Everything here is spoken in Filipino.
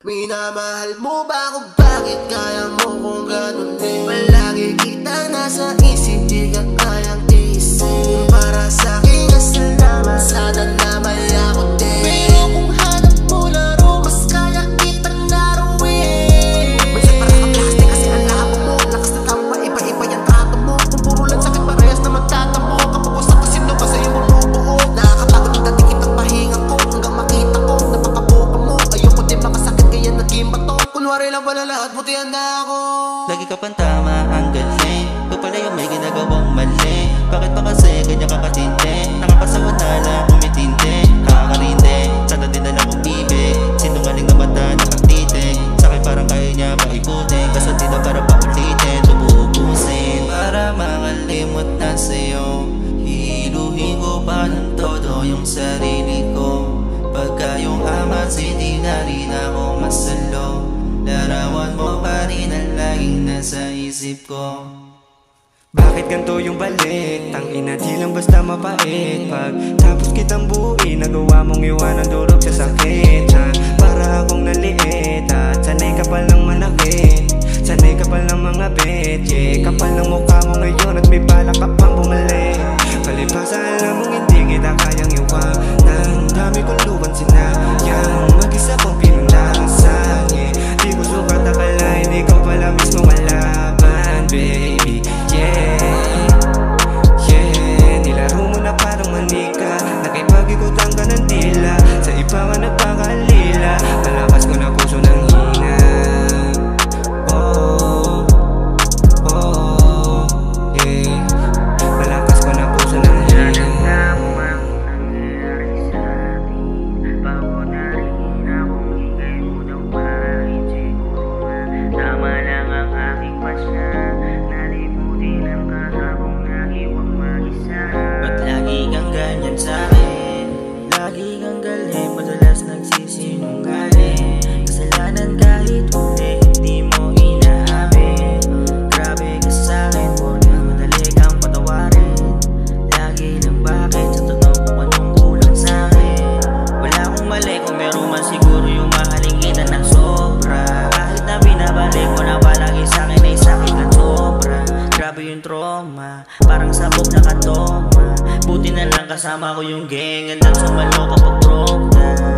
Minamahal mo ba ako? Bakit kaya mo kung ganun din? Palagi kita nasa isip, di ka kayang isip. Para sa'kin kasalamat, sana na may ako din. Pero kung hanap mo laro, mas kaya kitang laruin. Minsan para ka plastic kasi ang labo mo. Lakas na tama, iba-iba yung trato mo. Kung puro lang sakit, parehas naman tatamo. Kapag sa kasino ba sa'yo bumubuo? Nakakapagod na dikit ang pahinga ko, hanggang makita ko napakaboka mo. Ayoko din makasakit kaya naging bato. Kunwari lang pala lahat, butihan na ako. Lagi ka pang tama, ang galing. Ikaw pala yung may ginagawang mali. Bakit ba kasi ganyan ka katindi? Nakakasawa na lang, umitindi. Nakakarindi, sana din na lang umibig. Sinungaling na mata, nakatitig. Sa'kin parang kaya niya paikutin. Kaso di na para paulitin, tububusin. Para makalimot na sa'yo, hiluhin ko pa ng todo yung sarili ko. Pagka yung amas, hindi na rin ako masalo. Larawan mo pa rin ang laging nasa isip ko. Bakit ganito yung balik? Tangina di lang basta mapait. Pag tapos kitang buuin, nagawa mong iwanan durog sa sakit. Para akong naliit at sanay ka palang manakit. Sanay ka palang mga bet, yeah. Kapal ng mukha mo ngayon at may balak ka pang bumalik. Palibasa alam mong hindi kita kayang iwanan. Dami kong luwan sinayang, mag-isa kong pinunasan, yeah. Di ko sukat akalain, ikaw pala mismo malaban, baby, yeah. Yeah, nilaro mo na parang manika. Nakipag-ikutan ka ng tila, sa iba ka nagpakalila. Malakas ko na puso ng hina. Oh, oh, yeah. Malakas ko na puso ng hina. Tama lang ang aking pasya, nalimutin ang kahapong nahiwang mag-isa. Ba't lagi kang ganyan sa'kin? Lagi kang galing, madalas nagsisinungaling. Kasalanan kahit huli, hindi mo inaamin. Grabe ka sa'kin, porke madali kang patawarin. Lagi lang bakit, sa tanong kung anong kulang sa'kin. Wala akong mali, kung meron man siguro yung mahaling kita ng sobra. Kahit na binabalik mo na palagi sa'kin ay sakit ng sobra. Grabe yung trauma, parang sabog na katoma. Buti na lang kasama ko yung gang, hanggang sumalo kapag broke na.